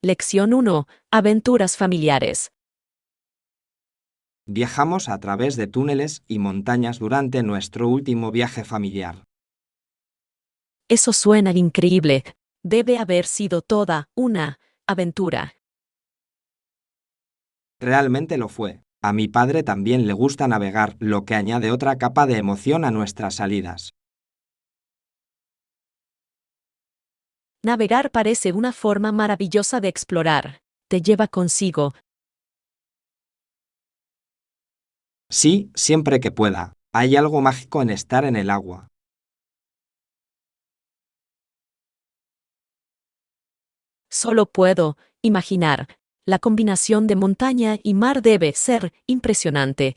Lección 1. Aventuras familiares. Viajamos a través de túneles y montañas durante nuestro último viaje familiar. Eso suena increíble. Debe haber sido toda una aventura. Realmente lo fue. A mi padre también le gusta navegar, lo que añade otra capa de emoción a nuestras salidas. Navegar parece una forma maravillosa de explorar. Te lleva consigo. Sí, siempre que pueda. Hay algo mágico en estar en el agua. Solo puedo imaginar. La combinación de montaña y mar debe ser impresionante.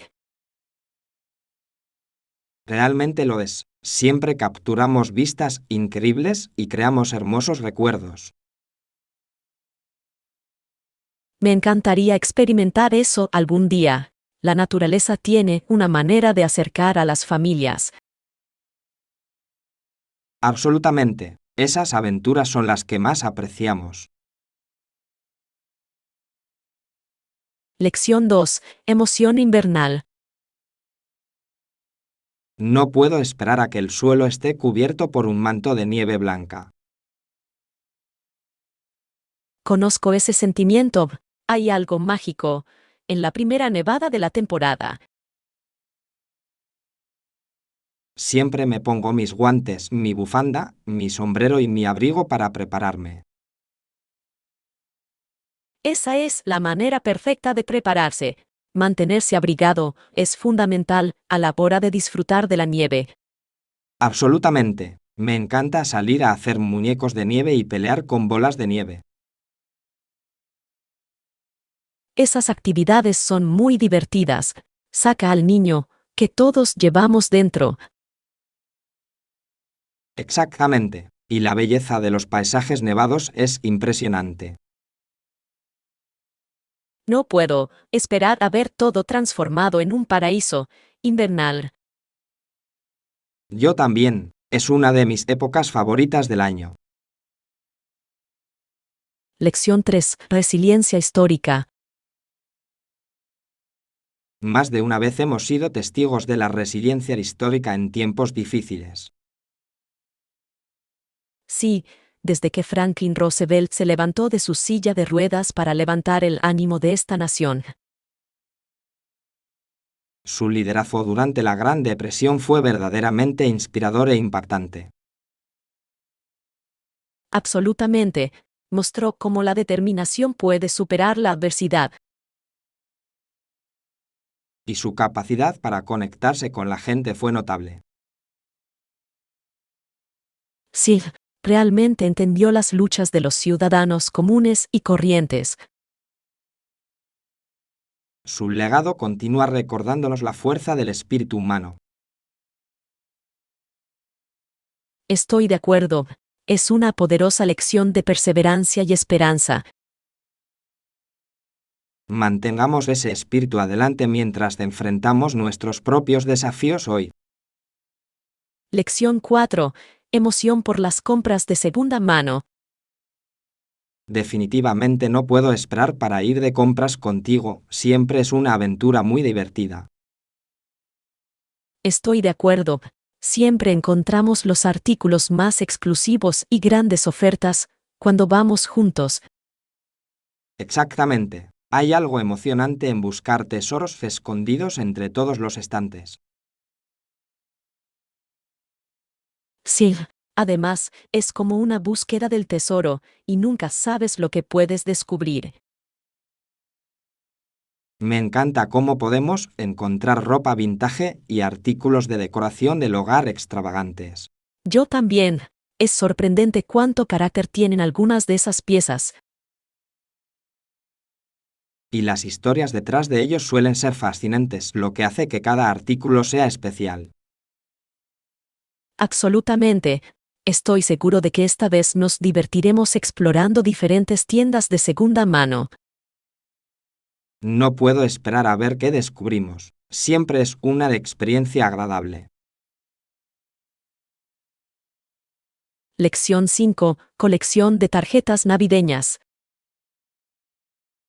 Realmente lo es. Siempre capturamos vistas increíbles y creamos hermosos recuerdos. Me encantaría experimentar eso algún día. La naturaleza tiene una manera de acercar a las familias. Absolutamente. Esas aventuras son las que más apreciamos. Lección 2. Emoción invernal. No puedo esperar a que el suelo esté cubierto por un manto de nieve blanca. Conozco ese sentimiento. Hay algo mágico en la primera nevada de la temporada. Siempre me pongo mis guantes, mi bufanda, mi sombrero y mi abrigo para prepararme. Esa es la manera perfecta de prepararse. Mantenerse abrigado es fundamental a la hora de disfrutar de la nieve. Absolutamente. Me encanta salir a hacer muñecos de nieve y pelear con bolas de nieve. Esas actividades son muy divertidas. Saca al niño que todos llevamos dentro. Exactamente. Y la belleza de los paisajes nevados es impresionante. No puedo esperar a ver todo transformado en un paraíso invernal. Yo también. Es una de mis épocas favoritas del año. Lección 3. Resiliencia histórica. Más de una vez hemos sido testigos de la resiliencia histórica en tiempos difíciles. Sí, desde que Franklin Roosevelt se levantó de su silla de ruedas para levantar el ánimo de esta nación. Su liderazgo durante la Gran Depresión fue verdaderamente inspirador e impactante. Absolutamente. Mostró cómo la determinación puede superar la adversidad. Y su capacidad para conectarse con la gente fue notable. Sí, realmente entendió las luchas de los ciudadanos comunes y corrientes. Su legado continúa recordándonos la fuerza del espíritu humano. Estoy de acuerdo. Es una poderosa lección de perseverancia y esperanza. Mantengamos ese espíritu adelante mientras enfrentamos nuestros propios desafíos hoy. Lección 4. Emoción por las compras de segunda mano. Definitivamente no puedo esperar para ir de compras contigo, siempre es una aventura muy divertida. Estoy de acuerdo. Siempre encontramos los artículos más exclusivos y grandes ofertas cuando vamos juntos. Exactamente. Hay algo emocionante en buscar tesoros escondidos entre todos los estantes. Sí, además, es como una búsqueda del tesoro, y nunca sabes lo que puedes descubrir. Me encanta cómo podemos encontrar ropa vintage y artículos de decoración del hogar extravagantes. Yo también. Es sorprendente cuánto carácter tienen algunas de esas piezas. Y las historias detrás de ellos suelen ser fascinantes, lo que hace que cada artículo sea especial. Absolutamente. Estoy seguro de que esta vez nos divertiremos explorando diferentes tiendas de segunda mano. No puedo esperar a ver qué descubrimos. Siempre es una experiencia agradable. Lección 5. Colección de tarjetas navideñas.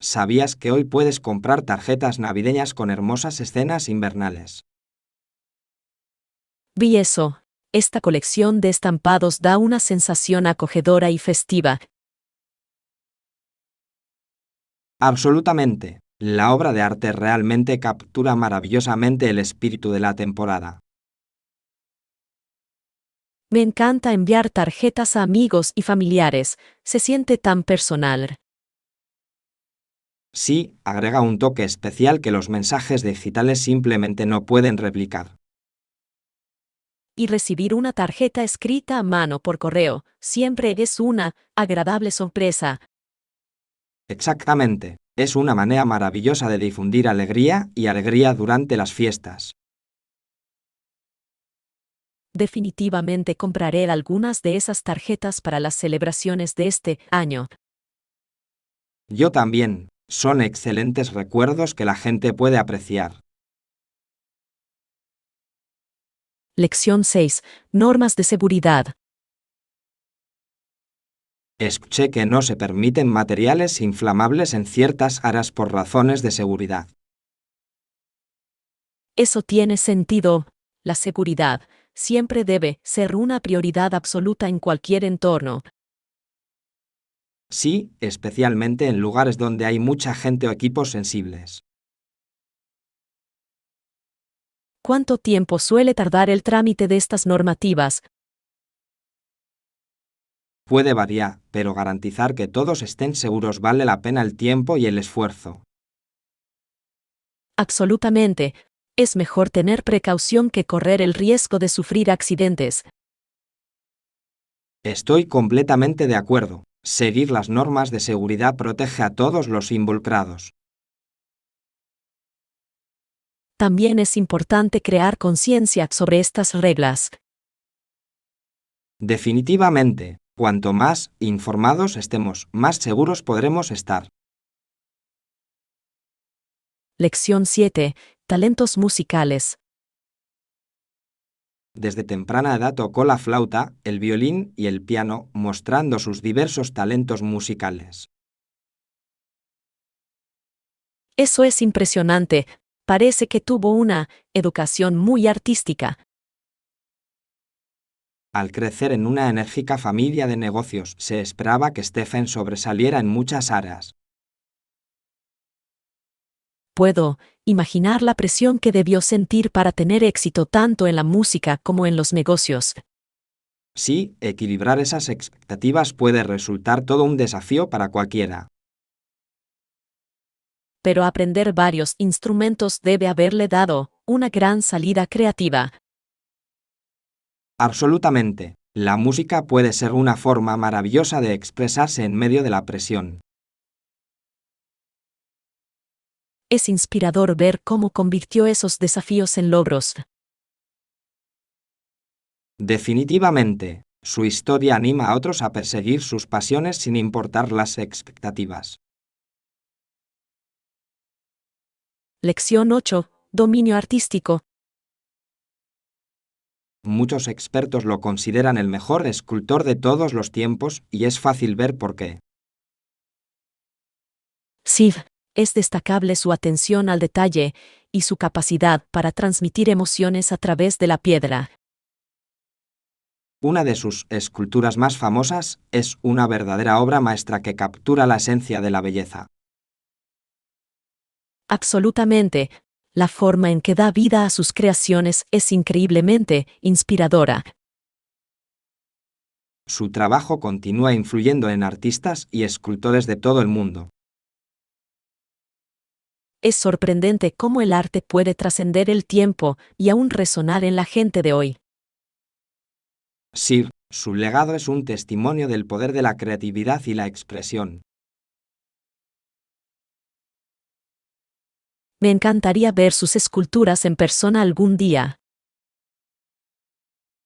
¿Sabías que hoy puedes comprar tarjetas navideñas con hermosas escenas invernales? Vi eso. Esta colección de estampados da una sensación acogedora y festiva. Absolutamente. La obra de arte realmente captura maravillosamente el espíritu de la temporada. Me encanta enviar tarjetas a amigos y familiares. Se siente tan personal. Sí, agrega un toque especial que los mensajes digitales simplemente no pueden replicar. Y recibir una tarjeta escrita a mano por correo siempre es una agradable sorpresa. Exactamente. Es una manera maravillosa de difundir alegría y alegría durante las fiestas. Definitivamente compraré algunas de esas tarjetas para las celebraciones de este año. Yo también. Son excelentes recuerdos que la gente puede apreciar. Lección 6. Normas de seguridad. Escuché que no se permiten materiales inflamables en ciertas áreas por razones de seguridad. Eso tiene sentido. La seguridad siempre debe ser una prioridad absoluta en cualquier entorno. Sí, especialmente en lugares donde hay mucha gente o equipos sensibles. ¿Cuánto tiempo suele tardar el trámite de estas normativas? Puede variar, pero garantizar que todos estén seguros vale la pena el tiempo y el esfuerzo. Absolutamente. Es mejor tener precaución que correr el riesgo de sufrir accidentes. Estoy completamente de acuerdo. Seguir las normas de seguridad protege a todos los involucrados. También es importante crear conciencia sobre estas reglas. Definitivamente, cuanto más informados estemos, más seguros podremos estar. Lección 7. Talentos musicales. Desde temprana edad tocó la flauta, el violín y el piano, mostrando sus diversos talentos musicales. Eso es impresionante. Parece que tuvo una educación muy artística. Al crecer en una enérgica familia de negocios, se esperaba que Stephen sobresaliera en muchas áreas. Puedo imaginar la presión que debió sentir para tener éxito tanto en la música como en los negocios. Sí, equilibrar esas expectativas puede resultar todo un desafío para cualquiera. Pero aprender varios instrumentos debe haberle dado una gran salida creativa. Absolutamente. La música puede ser una forma maravillosa de expresarse en medio de la presión. Es inspirador ver cómo convirtió esos desafíos en logros. Definitivamente, su historia anima a otros a perseguir sus pasiones sin importar las expectativas. Lección 8. Dominio artístico. Muchos expertos lo consideran el mejor escultor de todos los tiempos y es fácil ver por qué. Sí, es destacable su atención al detalle y su capacidad para transmitir emociones a través de la piedra. Una de sus esculturas más famosas es una verdadera obra maestra que captura la esencia de la belleza. Absolutamente. La forma en que da vida a sus creaciones es increíblemente inspiradora. Su trabajo continúa influyendo en artistas y escultores de todo el mundo. Es sorprendente cómo el arte puede trascender el tiempo y aún resonar en la gente de hoy. Sí, su legado es un testimonio del poder de la creatividad y la expresión. Me encantaría ver sus esculturas en persona algún día.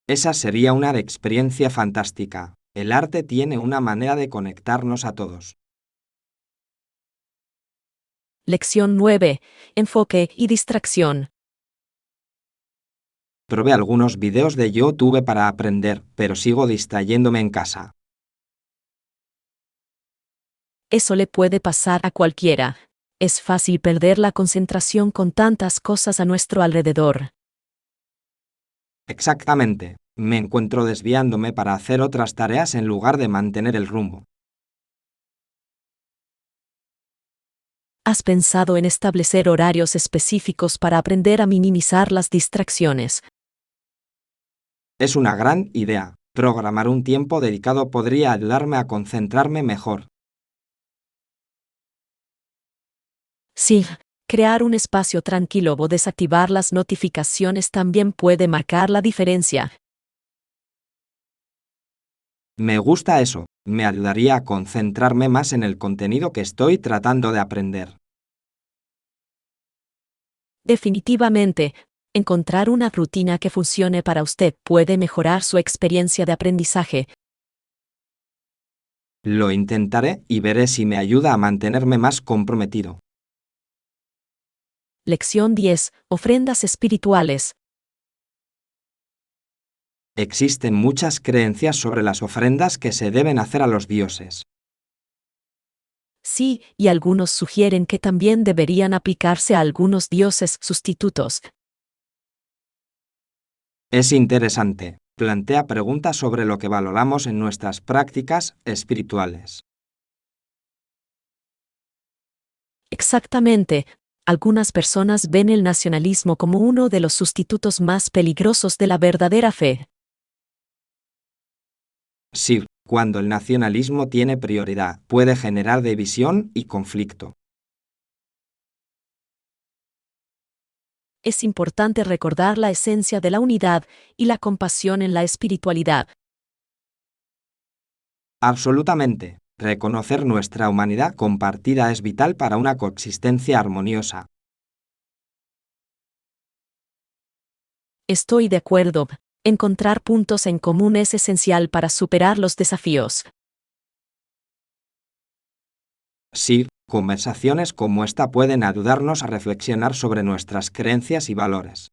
Esa sería una experiencia fantástica. El arte tiene una manera de conectarnos a todos. Lección 9. Enfoque y distracción. Probé algunos videos de YouTube para aprender, pero sigo distrayéndome en casa. Eso le puede pasar a cualquiera. Es fácil perder la concentración con tantas cosas a nuestro alrededor. Exactamente. Me encuentro desviándome para hacer otras tareas en lugar de mantener el rumbo. ¿Has pensado en establecer horarios específicos para aprender a minimizar las distracciones? Es una gran idea. Programar un tiempo dedicado podría ayudarme a concentrarme mejor. Sí, crear un espacio tranquilo o desactivar las notificaciones también puede marcar la diferencia. Me gusta eso. Me ayudaría a concentrarme más en el contenido que estoy tratando de aprender. Definitivamente, encontrar una rutina que funcione para usted puede mejorar su experiencia de aprendizaje. Lo intentaré y veré si me ayuda a mantenerme más comprometido. Lección 10. Ofrendas espirituales. Existen muchas creencias sobre las ofrendas que se deben hacer a los dioses. Sí, y algunos sugieren que también deberían aplicarse a algunos dioses sustitutos. Es interesante. Plantea preguntas sobre lo que valoramos en nuestras prácticas espirituales. Exactamente. Algunas personas ven el nacionalismo como uno de los sustitutos más peligrosos de la verdadera fe. Sí, cuando el nacionalismo tiene prioridad, puede generar división y conflicto. Es importante recordar la esencia de la unidad y la compasión en la espiritualidad. Absolutamente. Reconocer nuestra humanidad compartida es vital para una coexistencia armoniosa. Estoy de acuerdo. Encontrar puntos en común es esencial para superar los desafíos. Sí, conversaciones como esta pueden ayudarnos a reflexionar sobre nuestras creencias y valores.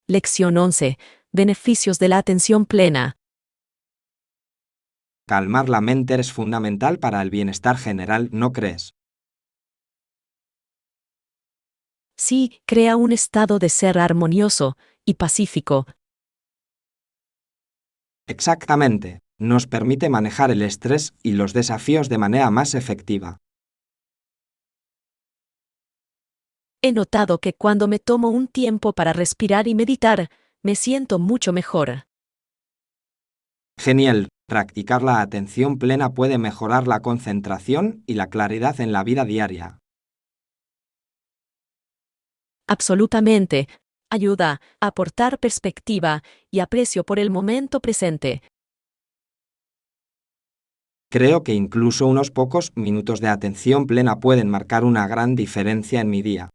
Lección 11. Beneficios de la atención plena. Calmar la mente es fundamental para el bienestar general, ¿no crees? Sí, crea un estado de ser armonioso y pacífico. Exactamente. Nos permite manejar el estrés y los desafíos de manera más efectiva. He notado que cuando me tomo un tiempo para respirar y meditar, me siento mucho mejor. Genial. Practicar la atención plena puede mejorar la concentración y la claridad en la vida diaria. Absolutamente. Ayuda a aportar perspectiva y aprecio por el momento presente. Creo que incluso unos pocos minutos de atención plena pueden marcar una gran diferencia en mi día.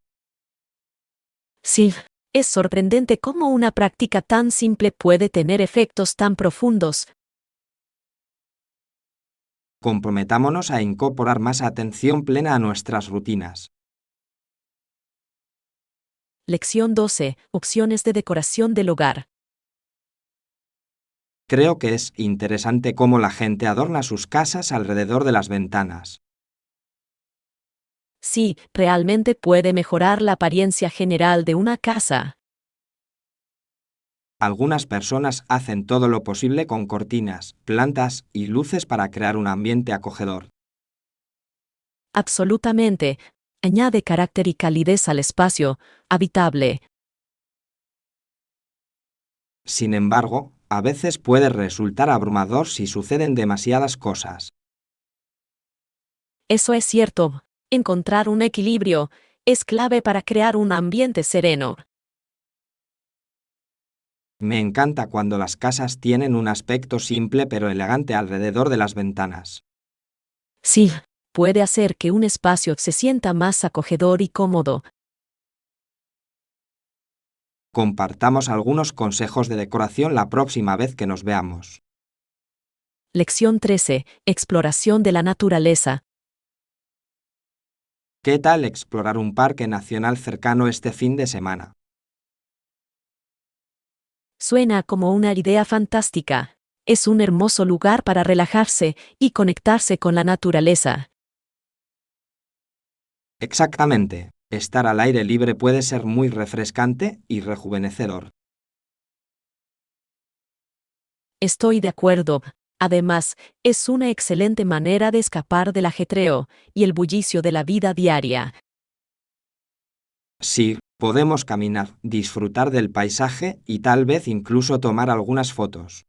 Sí, es sorprendente cómo una práctica tan simple puede tener efectos tan profundos. Comprometámonos a incorporar más atención plena a nuestras rutinas. Lección 12. Opciones de decoración del hogar. Creo que es interesante cómo la gente adorna sus casas alrededor de las ventanas. Sí, realmente puede mejorar la apariencia general de una casa. Algunas personas hacen todo lo posible con cortinas, plantas y luces para crear un ambiente acogedor. Absolutamente. Añade carácter y calidez al espacio, habitable. Sin embargo, a veces puede resultar abrumador si suceden demasiadas cosas. Eso es cierto. Encontrar un equilibrio es clave para crear un ambiente sereno. Me encanta cuando las casas tienen un aspecto simple pero elegante alrededor de las ventanas. Sí, puede hacer que un espacio se sienta más acogedor y cómodo. Compartamos algunos consejos de decoración la próxima vez que nos veamos. Lección 13. Exploración de la naturaleza. ¿Qué tal explorar un parque nacional cercano este fin de semana? Suena como una idea fantástica. Es un hermoso lugar para relajarse y conectarse con la naturaleza. Exactamente. Estar al aire libre puede ser muy refrescante y rejuvenecedor. Estoy de acuerdo. Además, es una excelente manera de escapar del ajetreo y el bullicio de la vida diaria. Sí, podemos caminar, disfrutar del paisaje y tal vez incluso tomar algunas fotos.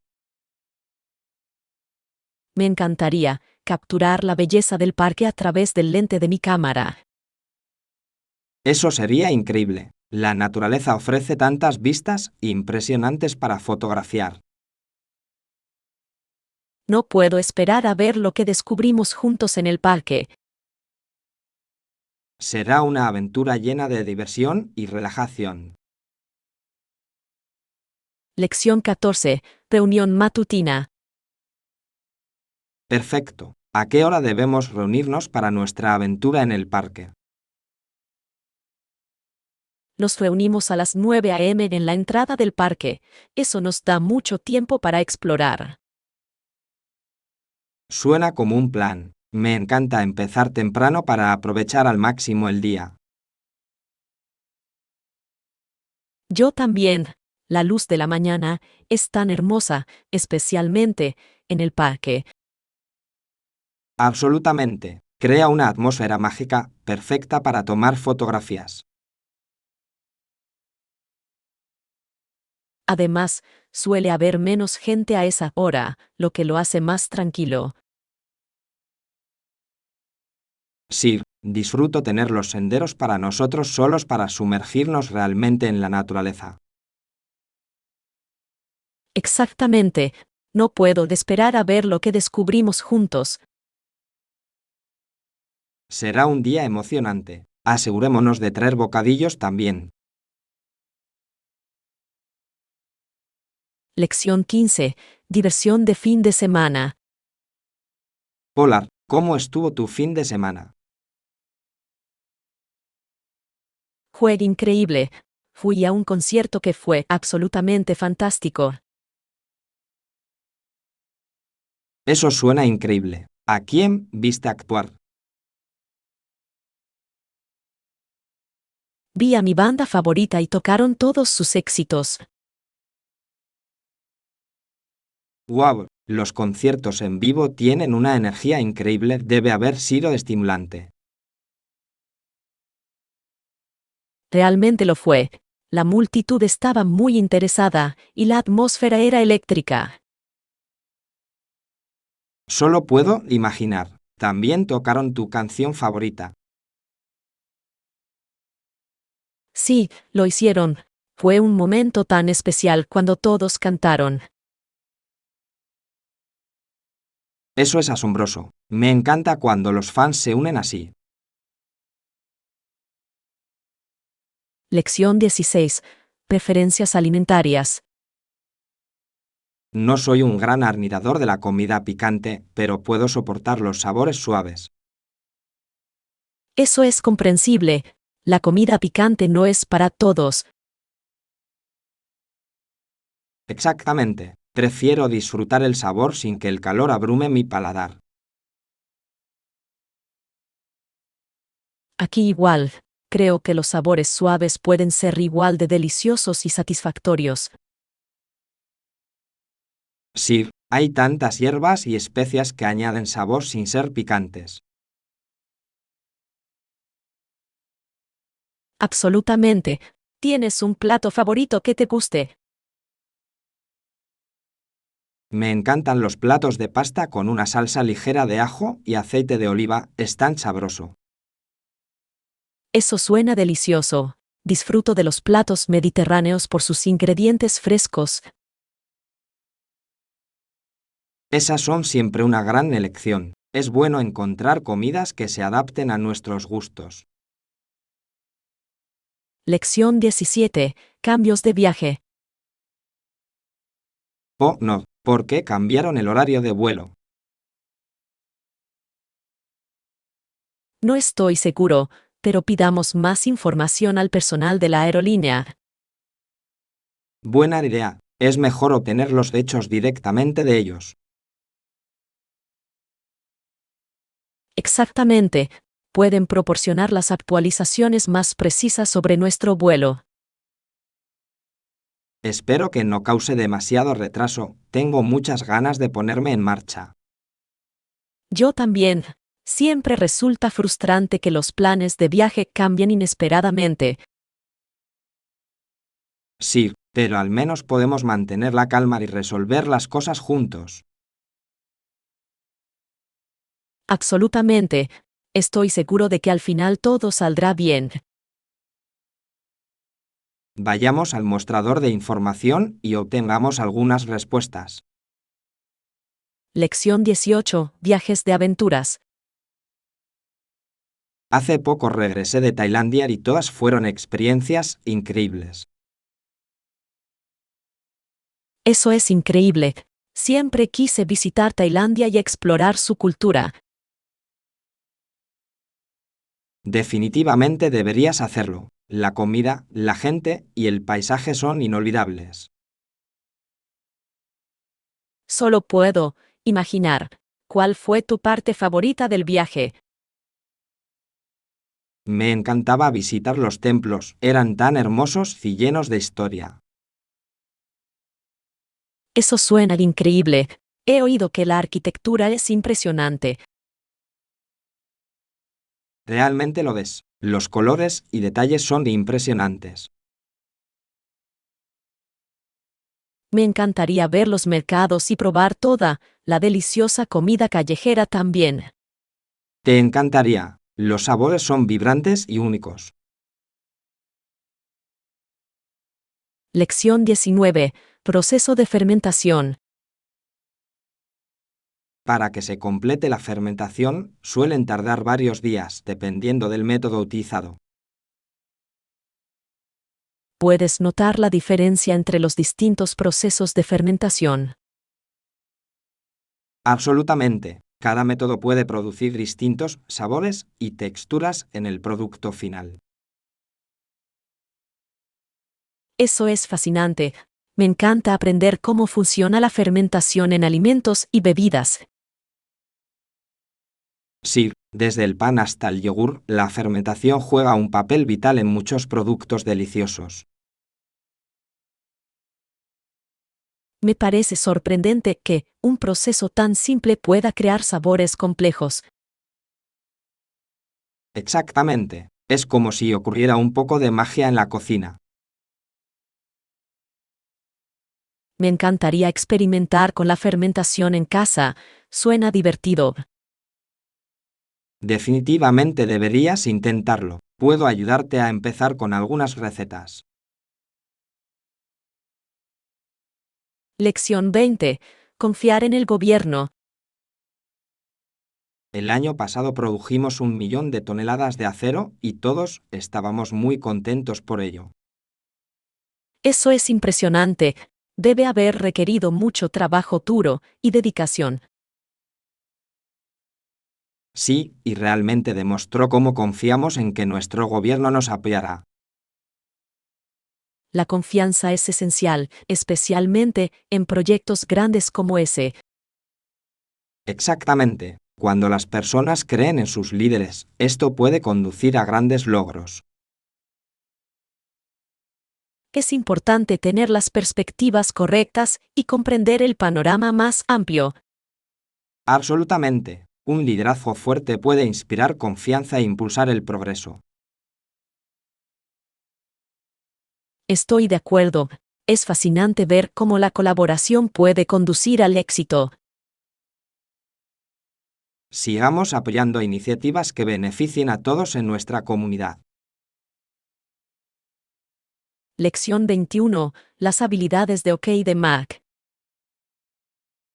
Me encantaría capturar la belleza del parque a través del lente de mi cámara. Eso sería increíble. La naturaleza ofrece tantas vistas impresionantes para fotografiar. No puedo esperar a ver lo que descubrimos juntos en el parque. Será una aventura llena de diversión y relajación. Lección 14. Reunión matutina. Perfecto. ¿A qué hora debemos reunirnos para nuestra aventura en el parque? Nos reunimos a las 9 a.m. en la entrada del parque. Eso nos da mucho tiempo para explorar. Suena como un plan. Me encanta empezar temprano para aprovechar al máximo el día. Yo también. La luz de la mañana es tan hermosa, especialmente en el parque. Absolutamente. Crea una atmósfera mágica perfecta para tomar fotografías. Además, suele haber menos gente a esa hora, lo que lo hace más tranquilo. Sí, disfruto tener los senderos para nosotros solos para sumergirnos realmente en la naturaleza. Exactamente. No puedo esperar a ver lo que descubrimos juntos. Será un día emocionante. Asegurémonos de traer bocadillos también. Lección 15. Diversión de fin de semana. Polar, ¿cómo estuvo tu fin de semana? Fue increíble. Fui a un concierto que fue absolutamente fantástico. Eso suena increíble. ¿A quién viste actuar? Vi a mi banda favorita y tocaron todos sus éxitos. ¡Wow! Los conciertos en vivo tienen una energía increíble, debe haber sido estimulante. Realmente lo fue. La multitud estaba muy interesada y la atmósfera era eléctrica. Solo puedo imaginar. También tocaron tu canción favorita. Sí, lo hicieron. Fue un momento tan especial cuando todos cantaron. Eso es asombroso. Me encanta cuando los fans se unen así. Lección 16. Preferencias alimentarias. No soy un gran admirador de la comida picante, pero puedo soportar los sabores suaves. Eso es comprensible. La comida picante no es para todos. Exactamente. Prefiero disfrutar el sabor sin que el calor abrume mi paladar. Aquí igual. Creo que los sabores suaves pueden ser igual de deliciosos y satisfactorios. Sí, hay tantas hierbas y especias que añaden sabor sin ser picantes. Absolutamente. ¿Tienes un plato favorito que te guste? Me encantan los platos de pasta con una salsa ligera de ajo y aceite de oliva, es tan sabroso. Eso suena delicioso. Disfruto de los platos mediterráneos por sus ingredientes frescos. Esas son siempre una gran elección. Es bueno encontrar comidas que se adapten a nuestros gustos. Lección 17. Cambios de viaje. Oh, no, ¿por qué cambiaron el horario de vuelo? No estoy seguro, pero pidamos más información al personal de la aerolínea. Buena idea. Es mejor obtener los hechos directamente de ellos. Exactamente. Pueden proporcionar las actualizaciones más precisas sobre nuestro vuelo. Espero que no cause demasiado retraso. Tengo muchas ganas de ponerme en marcha. Yo también. Siempre resulta frustrante que los planes de viaje cambien inesperadamente. Sí, pero al menos podemos mantener la calma y resolver las cosas juntos. Absolutamente. Estoy seguro de que al final todo saldrá bien. Vayamos al mostrador de información y obtengamos algunas respuestas. Lección 18. Viajes de aventuras. Hace poco regresé de Tailandia y todas fueron experiencias increíbles. Eso es increíble. Siempre quise visitar Tailandia y explorar su cultura. Definitivamente deberías hacerlo. La comida, la gente y el paisaje son inolvidables. Solo puedo imaginar. ¿Cuál fue tu parte favorita del viaje? Me encantaba visitar los templos, eran tan hermosos y llenos de historia. Eso suena increíble. He oído que la arquitectura es impresionante. Realmente lo ves. Los colores y detalles son impresionantes. Me encantaría ver los mercados y probar toda la deliciosa comida callejera también. Te encantaría. Los sabores son vibrantes y únicos. Lección 19. Proceso de fermentación. Para que se complete la fermentación, suelen tardar varios días, dependiendo del método utilizado. Puedes notar la diferencia entre los distintos procesos de fermentación. Absolutamente. Cada método puede producir distintos sabores y texturas en el producto final. Eso es fascinante. Me encanta aprender cómo funciona la fermentación en alimentos y bebidas. Sí, desde el pan hasta el yogur, la fermentación juega un papel vital en muchos productos deliciosos. Me parece sorprendente que un proceso tan simple pueda crear sabores complejos. Exactamente. Es como si ocurriera un poco de magia en la cocina. Me encantaría experimentar con la fermentación en casa. Suena divertido. Definitivamente deberías intentarlo. Puedo ayudarte a empezar con algunas recetas. Lección 20. Confiar en el gobierno. El año pasado produjimos 1 millón de toneladas de acero y todos estábamos muy contentos por ello. Eso es impresionante. Debe haber requerido mucho trabajo duro y dedicación. Sí, y realmente demostró cómo confiamos en que nuestro gobierno nos apoyará. La confianza es esencial, especialmente en proyectos grandes como ese. Exactamente. Cuando las personas creen en sus líderes, esto puede conducir a grandes logros. Es importante tener las perspectivas correctas y comprender el panorama más amplio. Absolutamente. Un liderazgo fuerte puede inspirar confianza e impulsar el progreso. Estoy de acuerdo. Es fascinante ver cómo la colaboración puede conducir al éxito. Sigamos apoyando iniciativas que beneficien a todos en nuestra comunidad. Lección 21. Las habilidades de OK de Mac.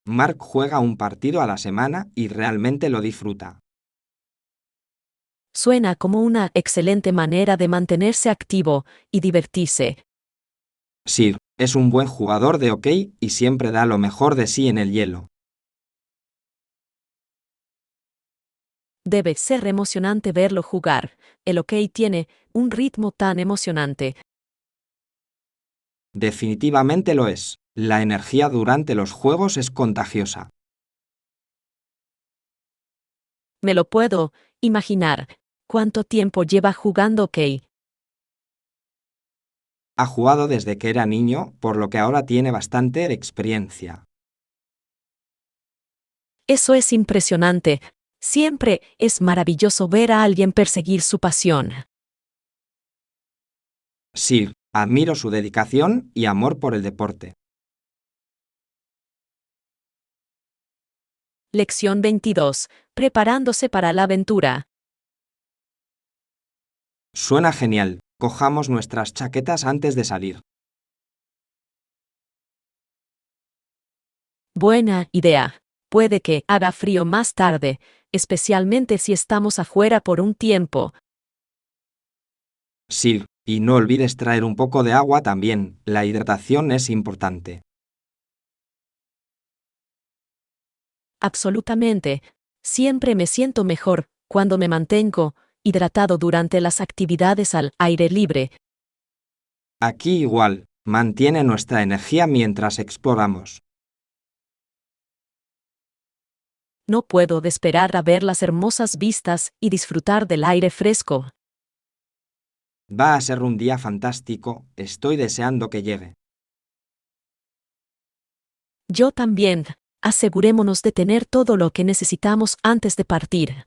Mark juega un partido a la semana y realmente lo disfruta. Suena como una excelente manera de mantenerse activo y divertirse. Sir, es un buen jugador de hockey y siempre da lo mejor de sí en el hielo. Debe ser emocionante verlo jugar. El hockey tiene un ritmo tan emocionante. Definitivamente lo es. La energía durante los juegos es contagiosa. Me lo puedo imaginar. ¿Cuánto tiempo lleva jugando Kei? Ha jugado desde que era niño, por lo que ahora tiene bastante experiencia. Eso es impresionante. Siempre es maravilloso ver a alguien perseguir su pasión. Sí, admiro su dedicación y amor por el deporte. Lección 22. Preparándose para la aventura. Suena genial. Cojamos nuestras chaquetas antes de salir. Buena idea. Puede que haga frío más tarde, especialmente si estamos afuera por un tiempo. Sí, y no olvides traer un poco de agua también. La hidratación es importante. Absolutamente. Siempre me siento mejor cuando me mantengo hidratado durante las actividades al aire libre. Aquí igual, mantiene nuestra energía mientras exploramos. No puedo esperar a ver las hermosas vistas y disfrutar del aire fresco. Va a ser un día fantástico, estoy deseando que llegue. Yo también. Asegurémonos de tener todo lo que necesitamos antes de partir.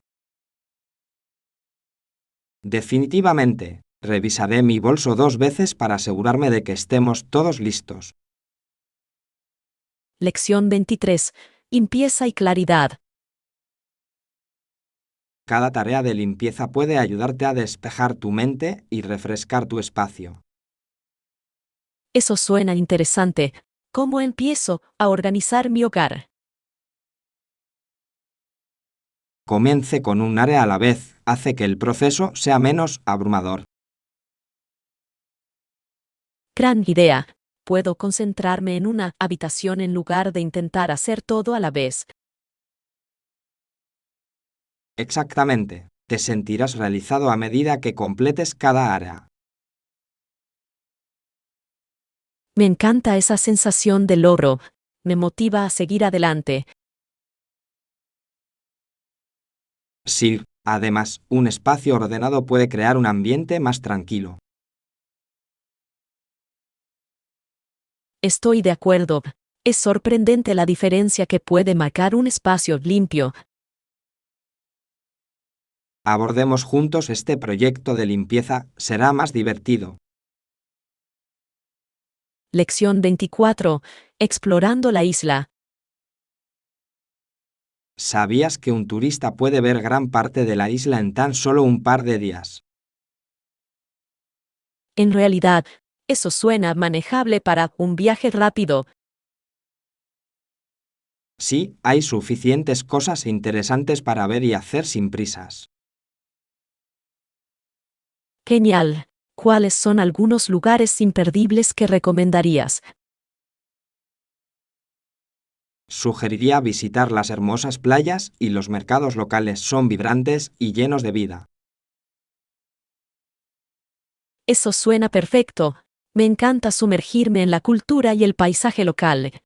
Definitivamente, revisaré mi bolso 2 veces para asegurarme de que estemos todos listos. Lección 23. Limpieza y claridad. Cada tarea de limpieza puede ayudarte a despejar tu mente y refrescar tu espacio. Eso suena interesante. ¿Cómo empiezo a organizar mi hogar? Comience con un área a la vez, hace que el proceso sea menos abrumador. Gran idea. Puedo concentrarme en una habitación en lugar de intentar hacer todo a la vez. Exactamente, te sentirás realizado a medida que completes cada área. Me encanta esa sensación de logro. Me motiva a seguir adelante. Sí, además, un espacio ordenado puede crear un ambiente más tranquilo. Estoy de acuerdo. Es sorprendente la diferencia que puede marcar un espacio limpio. Abordemos juntos este proyecto de limpieza, será más divertido. Lección 24. Explorando la isla. ¿Sabías que un turista puede ver gran parte de la isla en tan solo un par de días? En realidad, eso suena manejable para un viaje rápido. Sí, hay suficientes cosas interesantes para ver y hacer sin prisas. Genial. ¿Cuáles son algunos lugares imperdibles que recomendarías? Sugeriría visitar las hermosas playas y los mercados locales son vibrantes y llenos de vida. Eso suena perfecto. Me encanta sumergirme en la cultura y el paisaje local.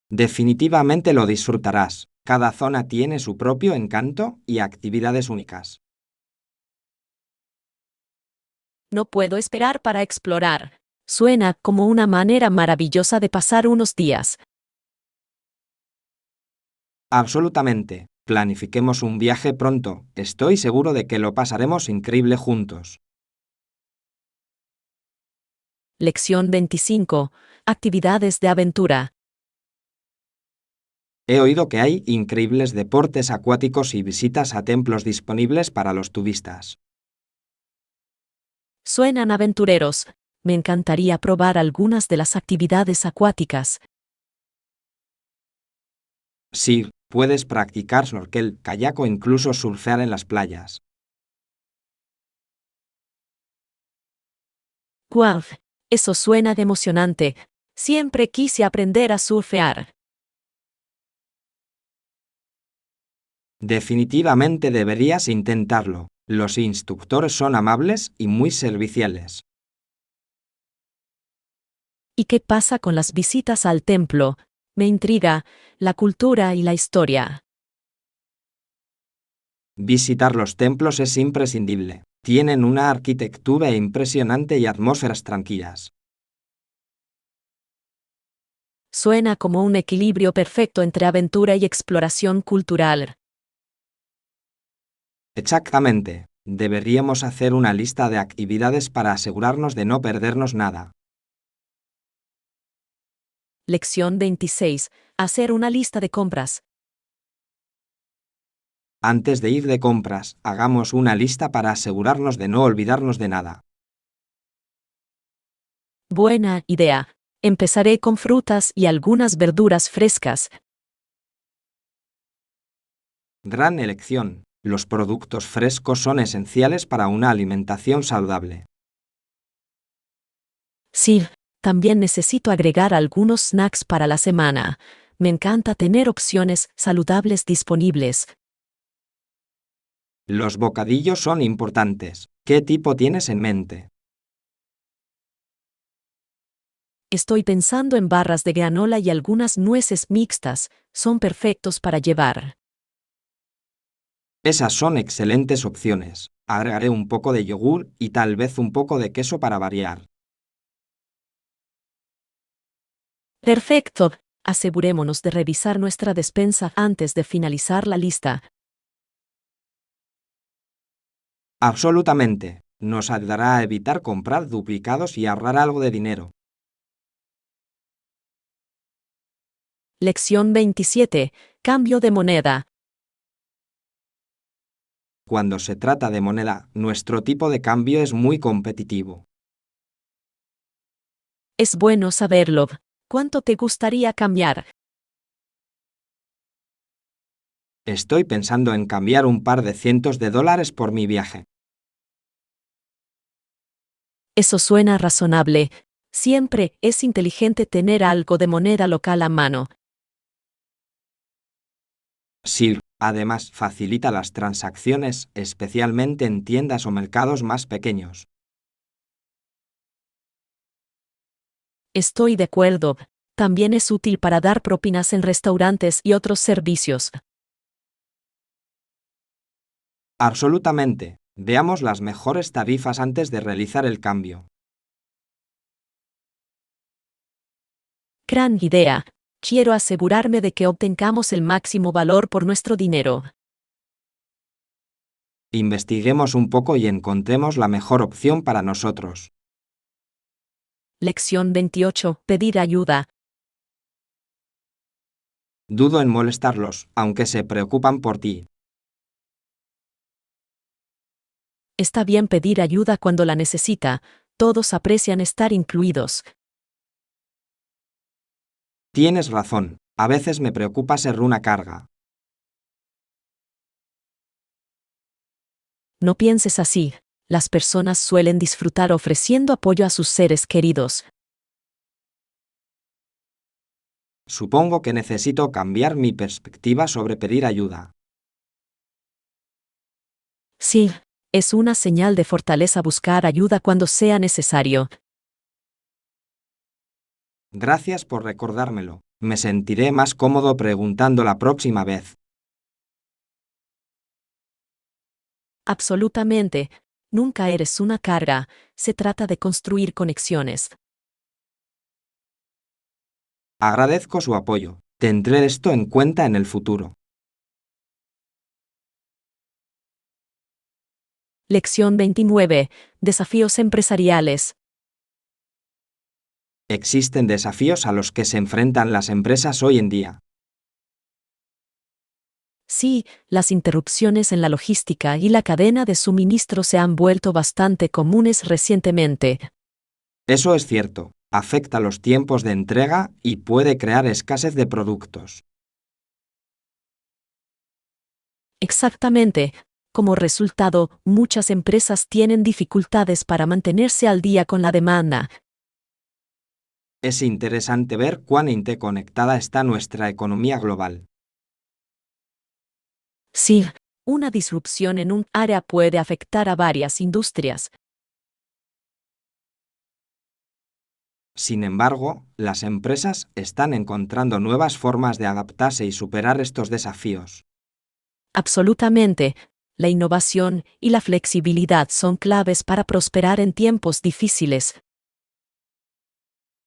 Definitivamente lo disfrutarás. Cada zona tiene su propio encanto y actividades únicas. No puedo esperar para explorar. Suena como una manera maravillosa de pasar unos días. Absolutamente. Planifiquemos un viaje pronto. Estoy seguro de que lo pasaremos increíble juntos. Lección 25. Actividades de aventura. He oído que hay increíbles deportes acuáticos y visitas a templos disponibles para los turistas. Suenan aventureros. Me encantaría probar algunas de las actividades acuáticas. Sí, puedes practicar snorkel, kayak o incluso surfear en las playas. ¡Guau! Eso suena de emocionante. Siempre quise aprender a surfear. Definitivamente deberías intentarlo. Los instructores son amables y muy serviciales. ¿Y qué pasa con las visitas al templo? Me intriga la cultura y la historia. Visitar los templos es imprescindible. Tienen una arquitectura impresionante y atmósferas tranquilas. Suena como un equilibrio perfecto entre aventura y exploración cultural. Exactamente. Deberíamos hacer una lista de actividades para asegurarnos de no perdernos nada. Lección 26. Hacer una lista de compras. Antes de ir de compras, hagamos una lista para asegurarnos de no olvidarnos de nada. Buena idea. Empezaré con frutas y algunas verduras frescas. Gran elección. Los productos frescos son esenciales para una alimentación saludable. Sí, también necesito agregar algunos snacks para la semana. Me encanta tener opciones saludables disponibles. Los bocadillos son importantes. ¿Qué tipo tienes en mente? Estoy pensando en barras de granola y algunas nueces mixtas. Son perfectos para llevar. Esas son excelentes opciones. Agregaré un poco de yogur y tal vez un poco de queso para variar. Perfecto. Asegurémonos de revisar nuestra despensa antes de finalizar la lista. Absolutamente. Nos ayudará a evitar comprar duplicados y ahorrar algo de dinero. Lección 27. Cambio de moneda. Cuando se trata de moneda, nuestro tipo de cambio es muy competitivo. Es bueno saberlo. ¿Cuánto te gustaría cambiar? Estoy pensando en cambiar un par de cientos de dólares por mi viaje. Eso suena razonable. Siempre es inteligente tener algo de moneda local a mano. Sí, además facilita las transacciones, especialmente en tiendas o mercados más pequeños. Estoy de acuerdo. También es útil para dar propinas en restaurantes y otros servicios. Absolutamente. Veamos las mejores tarifas antes de realizar el cambio. Gran idea. Quiero asegurarme de que obtengamos el máximo valor por nuestro dinero. Investiguemos un poco y encontremos la mejor opción para nosotros. Lección 28. Pedir ayuda. Dudo en molestarlos, aunque se preocupan por ti. Está bien pedir ayuda cuando la necesita. Todos aprecian estar incluidos. Tienes razón. A veces me preocupa ser una carga. No pienses así. Las personas suelen disfrutar ofreciendo apoyo a sus seres queridos. Supongo que necesito cambiar mi perspectiva sobre pedir ayuda. Sí, es una señal de fortaleza buscar ayuda cuando sea necesario. Gracias por recordármelo. Me sentiré más cómodo preguntando la próxima vez. Absolutamente. Nunca eres una carga. Se trata de construir conexiones. Agradezco su apoyo. Tendré esto en cuenta en el futuro. Lección 29. Desafíos empresariales. Existen desafíos a los que se enfrentan las empresas hoy en día. Sí, las interrupciones en la logística y la cadena de suministro se han vuelto bastante comunes recientemente. Eso es cierto. Afecta los tiempos de entrega y puede crear escasez de productos. Exactamente. Como resultado, muchas empresas tienen dificultades para mantenerse al día con la demanda. Es interesante ver cuán interconectada está nuestra economía global. Sí, una disrupción en un área puede afectar a varias industrias. Sin embargo, las empresas están encontrando nuevas formas de adaptarse y superar estos desafíos. Absolutamente. La innovación y la flexibilidad son claves para prosperar en tiempos difíciles.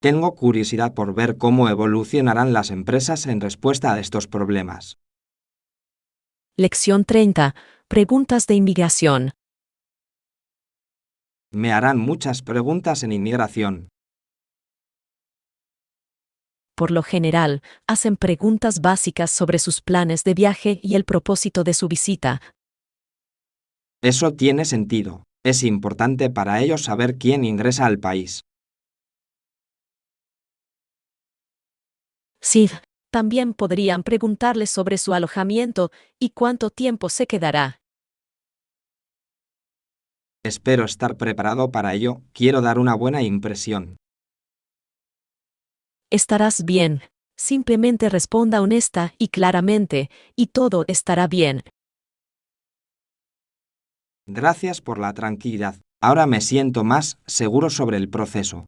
Tengo curiosidad por ver cómo evolucionarán las empresas en respuesta a estos problemas. Lección 30. Preguntas de inmigración. Me harán muchas preguntas en inmigración. Por lo general, hacen preguntas básicas sobre sus planes de viaje y el propósito de su visita. Eso tiene sentido. Es importante para ellos saber quién ingresa al país. Sí, también podrían preguntarle sobre su alojamiento y cuánto tiempo se quedará. Espero estar preparado para ello. Quiero dar una buena impresión. Estarás bien. Simplemente responda honesta y claramente, y todo estará bien. Gracias por la tranquilidad. Ahora me siento más seguro sobre el proceso.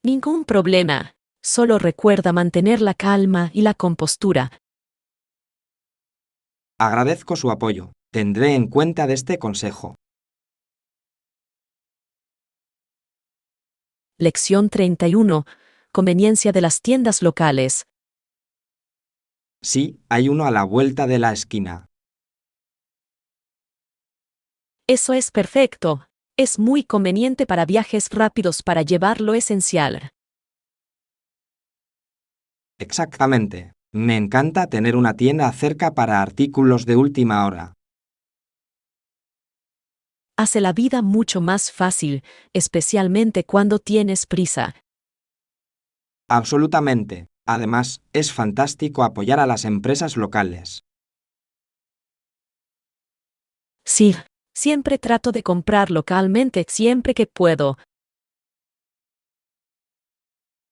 Ningún problema. Solo recuerda mantener la calma y la compostura. Agradezco su apoyo. Tendré en cuenta de este consejo. Lección 31. Conveniencia de las tiendas locales. Sí, hay uno a la vuelta de la esquina. Eso es perfecto. Es muy conveniente para viajes rápidos para llevar lo esencial. Exactamente. Me encanta tener una tienda cerca para artículos de última hora. Hace la vida mucho más fácil, especialmente cuando tienes prisa. Absolutamente. Además, es fantástico apoyar a las empresas locales. Sí, siempre trato de comprar localmente siempre que puedo.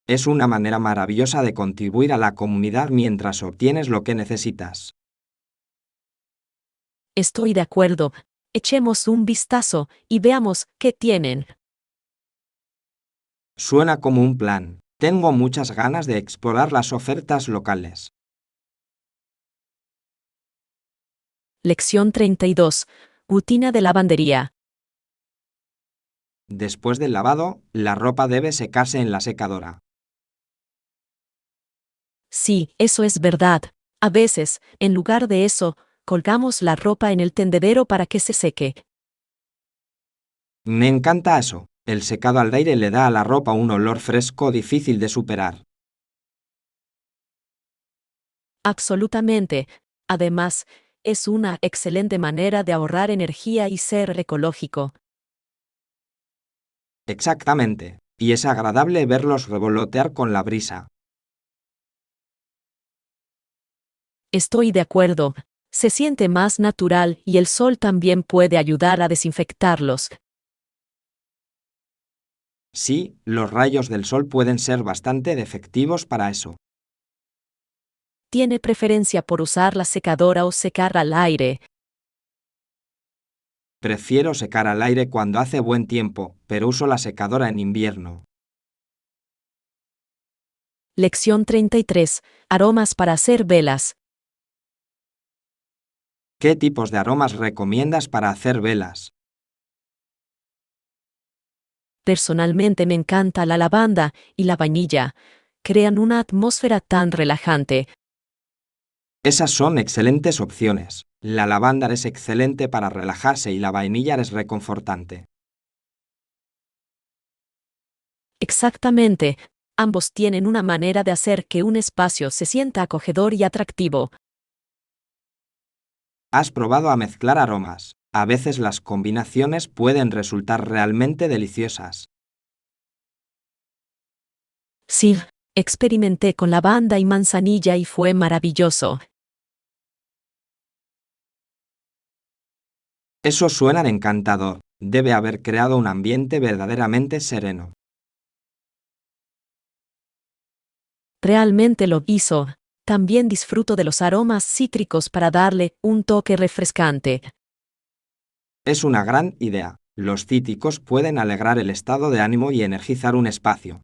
Es una manera maravillosa de contribuir a la comunidad mientras obtienes lo que necesitas. Estoy de acuerdo. Echemos un vistazo y veamos qué tienen. Suena como un plan. Tengo muchas ganas de explorar las ofertas locales. Lección 32. Rutina de lavandería. Después del lavado, la ropa debe secarse en la secadora. Sí, eso es verdad. A veces, en lugar de eso, colgamos la ropa en el tendedero para que se seque. Me encanta eso. El secado al aire le da a la ropa un olor fresco difícil de superar. Absolutamente. Además, es una excelente manera de ahorrar energía y ser ecológico. Exactamente. Y es agradable verlos revolotear con la brisa. Estoy de acuerdo. Se siente más natural y el sol también puede ayudar a desinfectarlos. Sí, los rayos del sol pueden ser bastante efectivos para eso. ¿Tiene preferencia por usar la secadora o secar al aire? Prefiero secar al aire cuando hace buen tiempo, pero uso la secadora en invierno. Lección 33. Aromas para hacer velas. ¿Qué tipos de aromas recomiendas para hacer velas? Personalmente me encanta la lavanda y la vainilla. Crean una atmósfera tan relajante. Esas son excelentes opciones. La lavanda es excelente para relajarse y la vainilla es reconfortante. Exactamente. Ambos tienen una manera de hacer que un espacio se sienta acogedor y atractivo. ¿Has probado a mezclar aromas? A veces las combinaciones pueden resultar realmente deliciosas. Sí, experimenté con lavanda y manzanilla y fue maravilloso. Eso suena encantador. Debe haber creado un ambiente verdaderamente sereno. Realmente lo hizo. También disfruto de los aromas cítricos para darle un toque refrescante. Es una gran idea. Los cítricos pueden alegrar el estado de ánimo y energizar un espacio.